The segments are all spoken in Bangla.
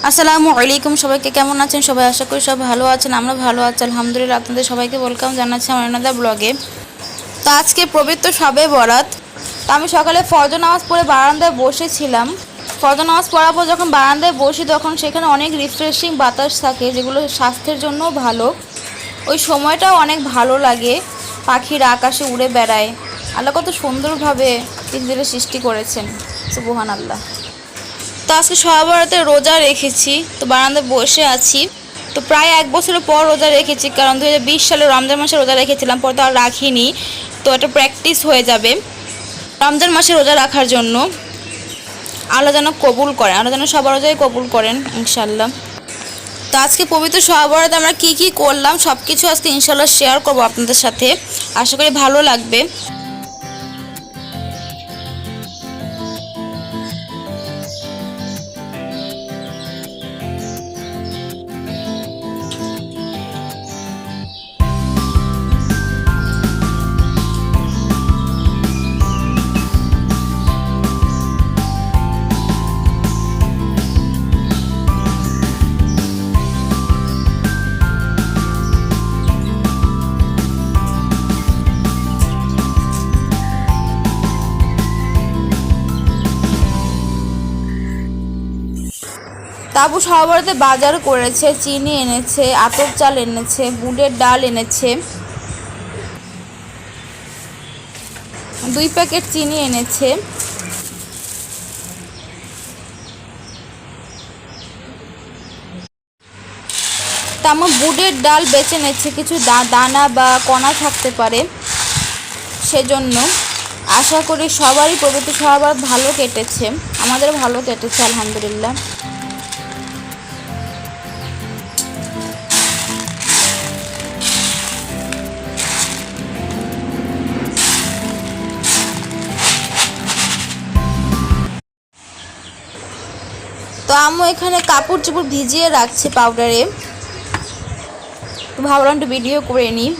আসসালামু আলাইকুম, সবাইকে কেমন আছেন? সবাই আশা করি সব ভালো আছেন। আমরা ভালো আছি আলহামদুলিল্লাহ। আপনাদের সবাইকে ওয়েলকাম জানাচ্ছি আমার আনাদা ব্লগে। তো আজকে পবিত্র শবে বরাত। তো আমি সকালে ফজর নামাজ পড়ে বারান্দায় বসেছিলাম। ফজর নামাজ পড়ার পর যখন বারান্দায় বসি তখন সেখানে অনেক রিফ্রেশিং বাতাস থাকে, যেগুলো স্বাস্থ্যের জন্যও ভালো। ওই সময়টাও অনেক ভালো লাগে। পাখিরা আকাশে উড়ে বেড়ায়। আল্লাহ কত সুন্দরভাবে পৃথিবীতে সৃষ্টি করেছেন, সুবহানাল্লাহ। তো আজকে শবে বরাতে রোজা রেখেছি, তো বারান্দায় বসে আছি। তো প্রায় 1 বছরের পর রোজা রেখেছি, কারণ 2020 সালে রমজান মাসে রোজা রেখেছিলাম, পর তো আর রাখিনি। তো এটা প্র্যাকটিস হয়ে যাবে রমজান মাসে রোজা রাখার জন্য। আল্লাহ যেন কবুল করেন, আল্লাহ যেন সবার রোজাই কবুল করেন ইনশাল্লাহ। তো আজকে পবিত্র শবে বরাতে আমরা কী কী করলাম সব কিছু আজকে ইনশাল্লাহ শেয়ার করবো আপনাদের সাথে। আশা করি ভালো লাগবে। তাবু শবে বরাতে বাজার করেছে, চিনি এনেছে, আতপ চাল এনেছে, বুটের ডাল এনেছে, 2 প্যাকেট চিনি এনেছে। তামু বুটের ডাল বেছে নিচ্ছে, কিছু দানা বা কণা থাকতে পারে, সেজন্য। আশা করি সবারই পবিত্র শবে বরাত ভালো কেটেছে, আমাদের ভালো কেটেছে আলহামদুলিল্লাহ। তো আম্মু এখানে কাপড় চোপড় ভিজিয়ে রাখছে পাউডারে, তো ভাবলাম একটু ভিডিও করে নিই।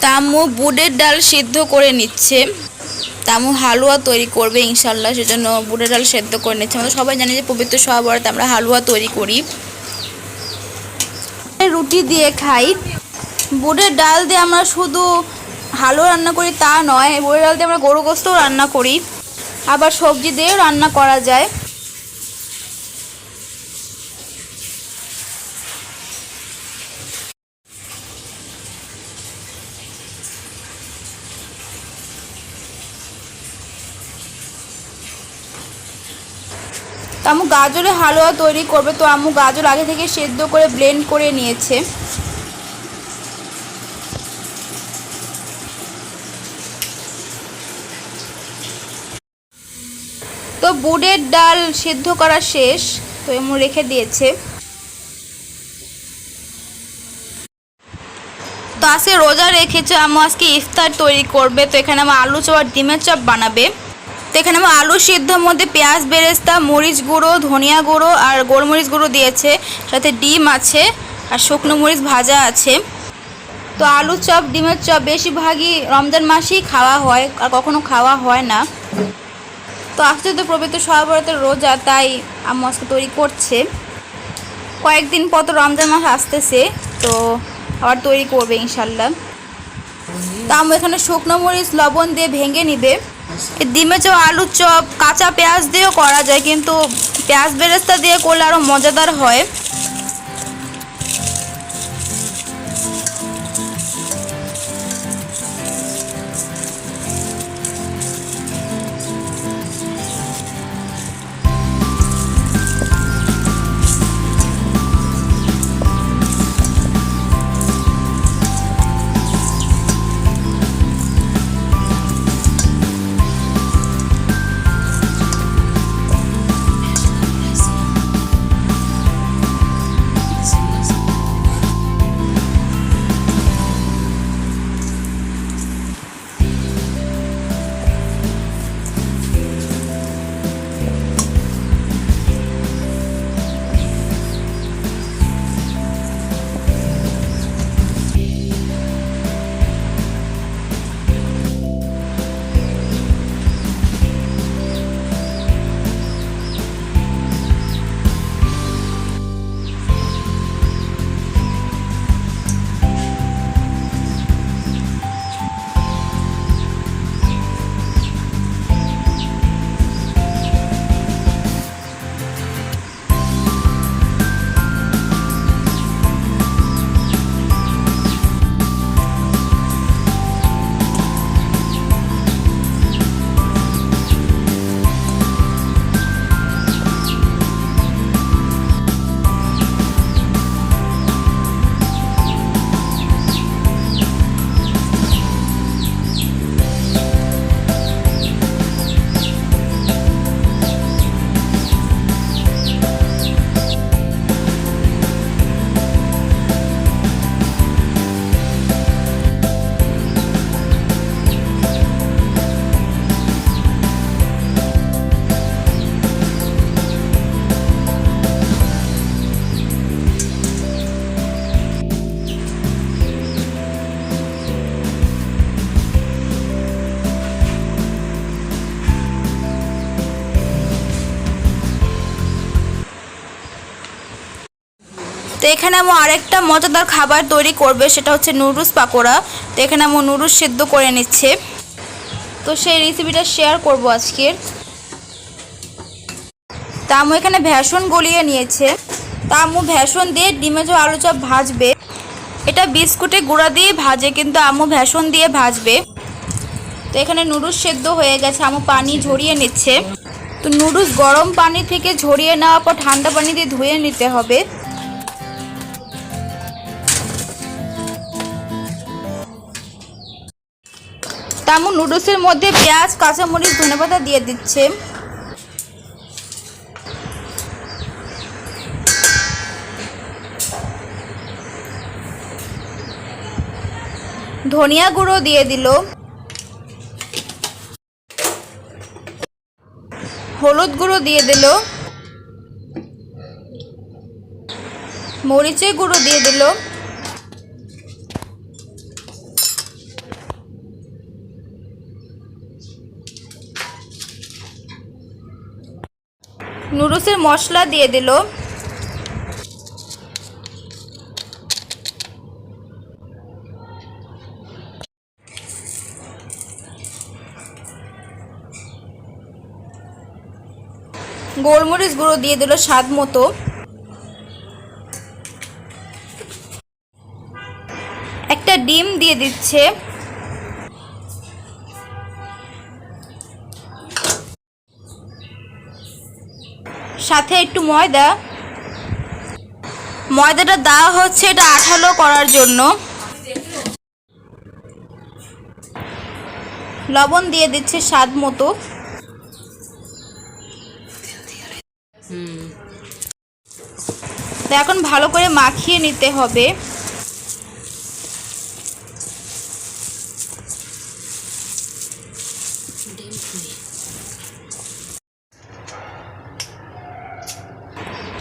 তামু বুটের ডাল সিদ্ধ করে নিচ্ছে। তামু হালুয়া তৈরি করবে ইনশাল্লাহ, সেজন্য বুটের ডাল সেদ্ধ করে নিচ্ছে। আমরা সবাই জানি যে পবিত্র শবে বরাতে আমরা হালুয়া তৈরি করি, রুটি দিয়ে খাই। বুটের ডাল দিয়ে আমরা শুধু হালুয়া রান্না করি তা নয়, বুটের ডাল দিয়ে আমরা গরু গোস্তও রান্না করি, আবার সবজি দিয়েও রান্না করা যায়। তো আম্মু গাজরের হালুয়া তৈরি করবে, তো আম্মু গাজর আগে থেকে সেদ্ধ করে ব্লেন্ড করে নিয়েছে। তো বুটের ডাল সেদ্ধ করা শেষ, তো আম্মু রেখে দিয়েছে। তো আজকে রোজা রেখেছে আম্মু, আজকে ইফতার তৈরি করবে। তো এখানে আমার আলু চপ আর ডিমের চপ বানাবে। তো এখানে আমার আলু সিদ্ধর মধ্যে পেঁয়াজ বেরেস্তা, মরিচ গুঁড়ো, ধনিয়া গুঁড়ো আর গোলমরিচ গুঁড়ো দিয়েছে, সাথে ডিম আছে আর শুকনো মরিচ ভাজা আছে। তো আলু চপ ডিমের চপ বেশিরভাগই রমজান মাসেই খাওয়া হয়, আর কখনো খাওয়া হয় না। তো আজকে তো পবিত্র শবে বরাতের রোজা, তাই আম্মু আজকে তৈরি করছে। কয়েকদিন পর তো রমজান মাস আসতেছে, তো আবার তৈরি করবে ইনশাল্লাহ। তা আম্মু এখানে শুকনো মরিচ লবণ দিয়ে ভেঙে নিবে। ডিমের চপ আলুর চপ কাঁচা পেঁয়াজ দিয়েও করা যায়, কিন্তু পেঁয়াজ বেরেস্তা দিয়ে করলে আরও মজাদার হয়। তো এখানে আমি আরেকটা মজাদার খাবার তৈরি করবে, সেটা হচ্ছে নুডলস পাকোড়া। তো এখানে আমি নুডলস সিদ্ধ করে নিচ্ছে, তো সেই রেসিপিটা শেয়ার করব আজকের। তা আমি এখানে ভেষণ গলিয়ে নিয়েছে, তা আমি ভেষণ দিয়ে ডিমে যে আলু চপ ভাজবে। এটা বিস্কুটে গুঁড়া দিয়ে ভাজে, কিন্তু আম্মু ভেষণ দিয়ে ভাজবে। তো এখানে নুডলস সেদ্ধ হয়ে গেছে, আম্মু পানি ঝরিয়ে নিচ্ছে। তো নুডলস গরম পানি থেকে ঝরিয়ে নেওয়ার পর ঠান্ডা পানি দিয়ে ধুয়ে নিতে হবে। তা আম্মু নুডলসের মধ্যে পেঁয়াজ, কাঁচামরিচ, ধনেপাতা দিয়ে দিচ্ছে। ধনিয়া গুঁড়ো দিয়ে দিল, হলুদ গুঁড়ো দিয়ে দিল, মরিচের গুঁড়ো দিয়ে দিল, নুডলসের মশলা দিয়ে দিল, গোলমরিচ গুঁড়ো দিয়ে দিল স্বাদ মতো, একটা ডিম দিয়ে দিচ্ছে, সাথে একটু ময়দাটা দেওয়া হচ্ছে এটা আঠালো করার জন্য। লবণ দিয়ে দিচ্ছে স্বাদ মতো। তো এখন ভালো করে মাখিয়ে নিতে হবে।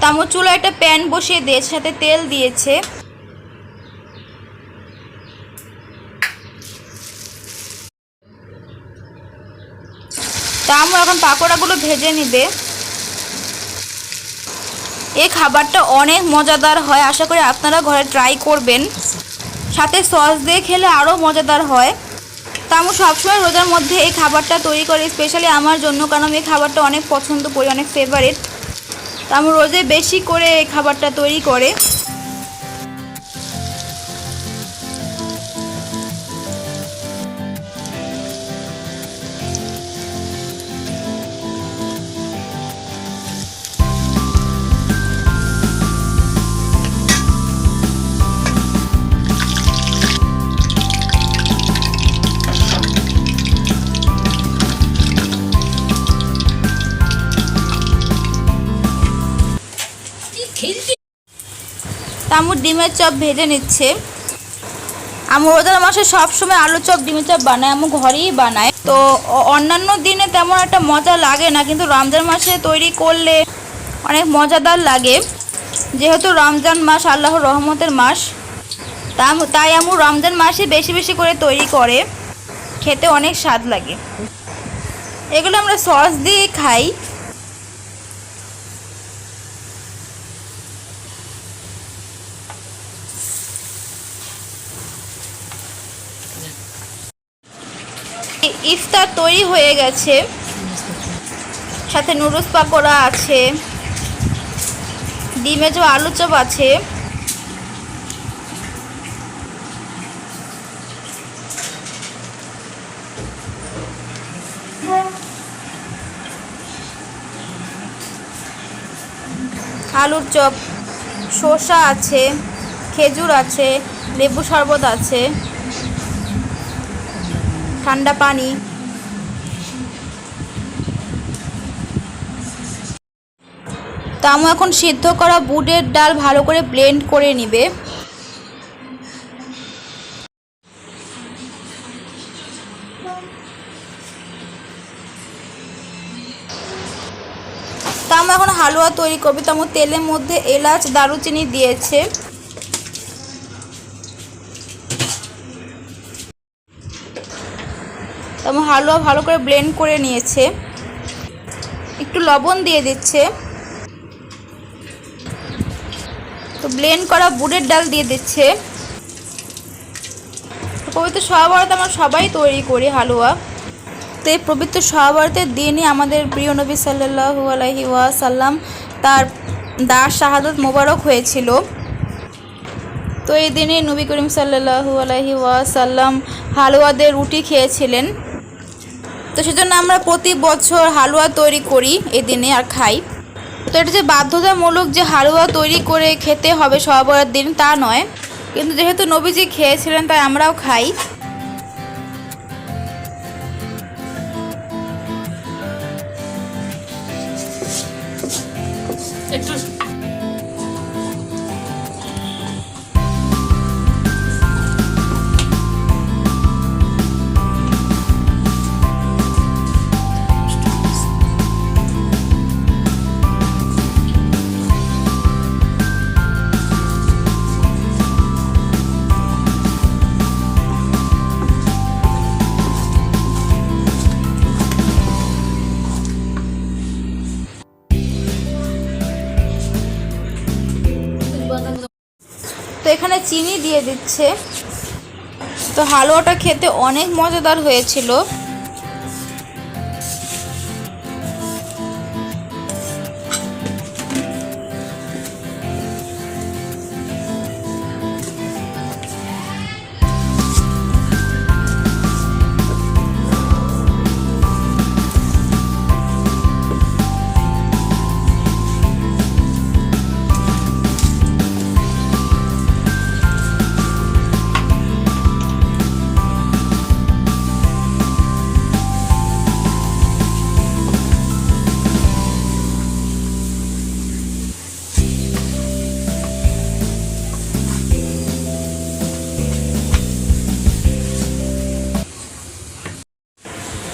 তামো চুলা একটা প্যান বসিয়ে দিয়েছে, সাথে তেল দিয়েছে। তামো এখন পাকোড়াগুলো ভেজে নিবে। এই খাবারটা অনেক মজাদার হয়, আশা করি আপনারা ঘরে ট্রাই করবেন। সাথে সস দিয়ে খেলে আরও মজাদার হয়। তা আমি সবসময় রোজার মধ্যে এই খাবারটা তৈরি করি, স্পেশালি আমার জন্য, কারণ আমি এই খাবারটা অনেক পছন্দ করি, অনেক ফেভারিট। তা আমি রোজে বেশি করে এই খাবারটা তৈরি করে। তামুর ডিমের চপ ভেজে নিচ্ছে। আমি রোজার মাসে সবসময় আলু চপ, ডিমের চপ বানাই, আমি ঘরেই বানাই। তো অন্যান্য দিনে তেমন একটা মজা লাগে না, কিন্তু রমজান মাসে তৈরি করলে অনেক মজাদার লাগে, যেহেতু রমজান মাস আল্লাহর রহমতের মাস। তাই আমি রমজান মাসে বেশি বেশি করে তৈরি করে, খেতে অনেক স্বাদ লাগে। এগুলো আমরা সস দিয়ে খাই। ইফতার তৈরি হয়ে গেছে, সাথে নুডলস পাকোড়া আছে, ডিমে যে আলু চপ আছে, আলুর চপ, শসা আছে, খেজুর আছে, লেবু শরবত আছে, ঠান্ডা পানি। তা আমি এখন সিদ্ধ করা বুটের ডাল ভালো করে ব্লেন্ড করে নিবে। তা আমি এখন হালুয়া তৈরি করবি। তো আমার তেলের মধ্যে এলাচ, দারুচিনি দিয়েছে। তো আমার হালুয়া ভালো করে ব্লেন্ড করে নিয়েছে, একটু লবণ দিয়ে দিচ্ছে। তো ব্লেন্ড করা বুটের ডাল দিয়ে দিচ্ছে। পবিত্র শবে বরাতে আমরা সবাই তৈরি করি হালুয়া। তো এই পবিত্র শবে বরাতের দিনই আমাদের প্রিয় নবী সাল্লাল্লাহু আলাইহি ওয়াসাল্লাম তার দাস শাহাদাত মোবারক হয়েছিল। তো এই দিনে নবী করিম সাল্লাল্লাহু আলাইহি ওয়াসাল্লাম হালুয়া দিয়ে রুটি খেয়েছিলেন। তো সেজন্য আমরা প্রতি বছর হালুয়া তৈরি করি এই দিনে আর খাই। তো এটা যে বাধ্যতামূলক যে হালুয়া তৈরি করে খেতে হবে শবে বরাতের দিন তা নয়, কিন্তু যেহেতু নবীজি খেয়েছিলেন তাই আমরাও খাই। তো এখানে চিনি দিয়ে দিচ্ছে। তো হালুয়াটা খেতে অনেক মজাদার হয়েছিল।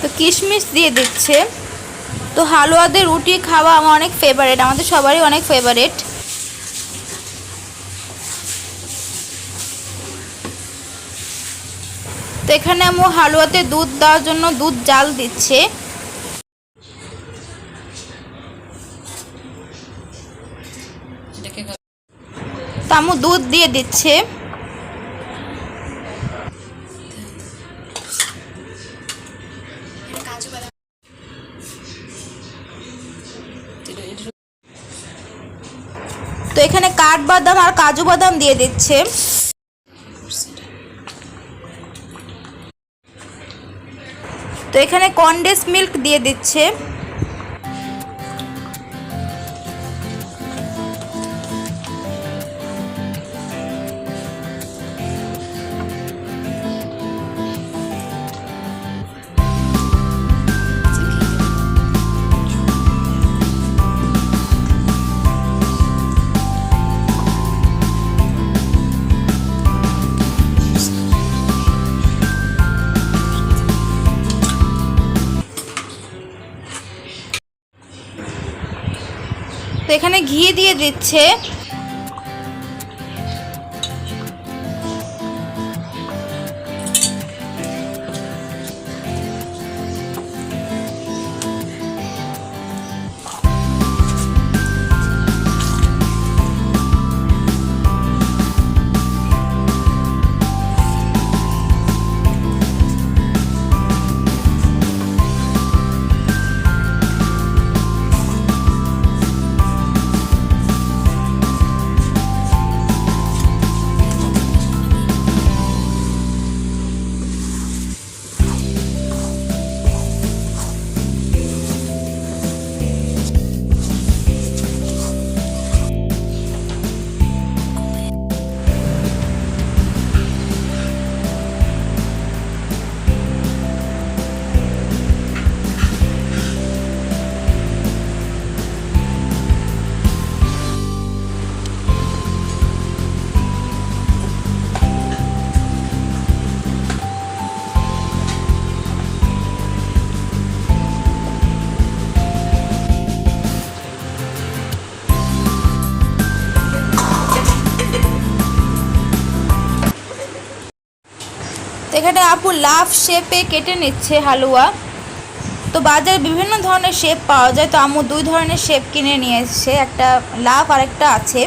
তো কিশমিশ দিয়ে দিচ্ছে। তো হালুয়া দিয়ে রুটি খাওয়া আমার অনেক ফেভারিট, আমাদের সবারই অনেক ফেভারিট। তো এখানে আমি হালুয়াতে দুধ দেওয়ার জন্য দুধ জাল দিচ্ছে। তো আমি দুধ দিয়ে দিচ্ছে। তো এখানে কাঠবাদাম আর কাজু বাদাম দিয়ে দিচ্ছে। তো এখানে কনডেন্স মিল্ক দিয়ে দিচ্ছে। তো এখানে ঘি দিয়ে দিচ্ছে। এখানে আপু লাভ শেপে কেটে নিচ্ছে হালুয়া। তো বাজারে বিভিন্ন ধরনের শেপ পাওয়া যায়, তো আম্মু দুই ধরনের শেপ কিনে নিয়ে এসেছে, একটা লাভ আর একটা আছে।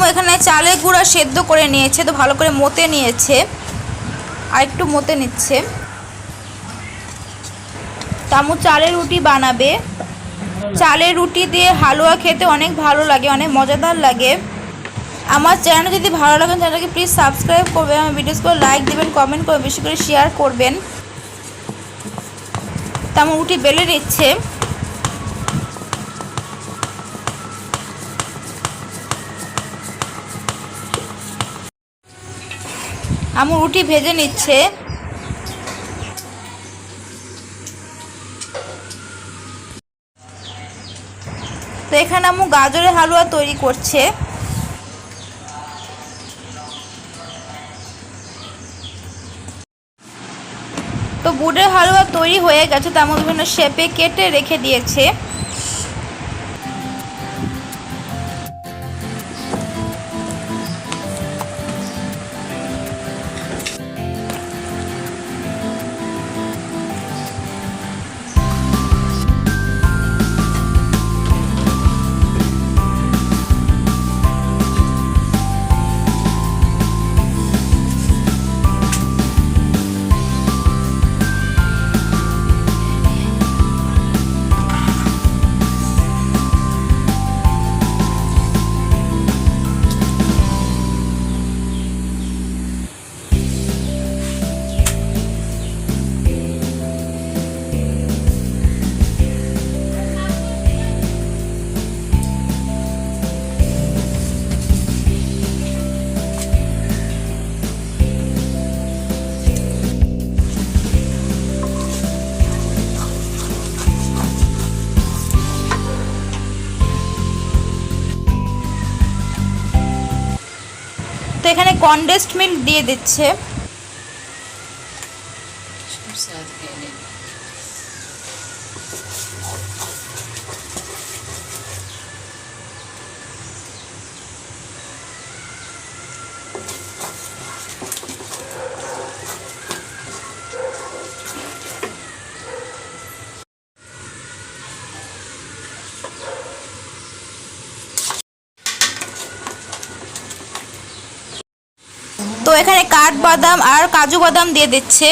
তামু এখানে চালের গুঁড়া সেদ্ধ করে নিয়েছে, তো ভালো করে মতে নিয়েছে, আর একটু মতে নিচ্ছে। তামু চালের রুটি বানাবে। চালের রুটি দিয়ে হালুয়া খেতে অনেক ভালো লাগে, অনেক মজাদার লাগে। আমার চ্যানেল যদি ভালো লাগে চ্যানেলকে প্লিজ সাবস্ক্রাইব করবেন, আমার ভিডিওসগুলো লাইক দেবেন, কমেন্ট করে বেশি করে শেয়ার করবেন। তামু রুটি বেলে নিচ্ছে। আমু রুটি ভেজে নিচ্ছে। তো এখানে আমু গাজরের হালুয়া তৈরি করছে। তো বুটের হালুয়া তৈরি হয়ে গেছে, তার মধ্যে বিভিন্ন শেপে কেটে রেখে দিয়েছে। তো এখানে কনডেন্সড মিল্ক দিয়ে দিচ্ছে। তো এখানে কাঠবাদাম আর কাজু বাদাম দিয়ে দিচ্ছে।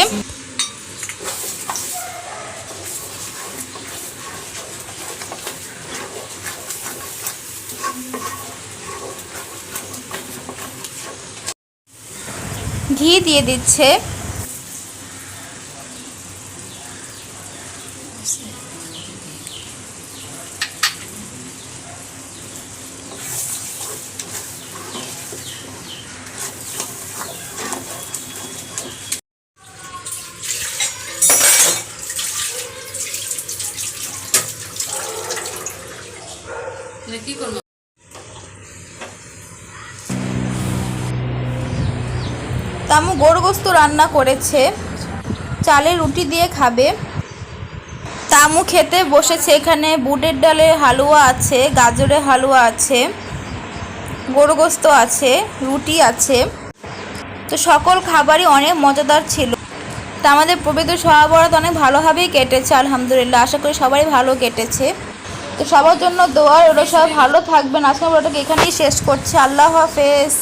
ঘি দিয়ে দিচ্ছে। কি করবো? তামু গরু গোস্ত রান্না করেছে, চালের রুটি দিয়ে খাবে। তামু খেতে বসেছে। এখানে বুটের ডালের হালুয়া আছে, গাজরের হালুয়া আছে, গরু গোস্ত আছে, রুটি আছে। তো সকল খাবারই অনেক মজাদার ছিল। তা আমাদের পবিত্র শবে বরাত অনেক ভালোভাবেই কেটেছে আলহামদুলিল্লাহ। আশা করি সবাই ভালো কেটেছে। তো সবার জন্য দোয়া, ওরা সবাই ভালো থাকবেন। আজকে ভিডিওটাকে এখানেই শেষ করছি। আল্লাহ হাফেজ।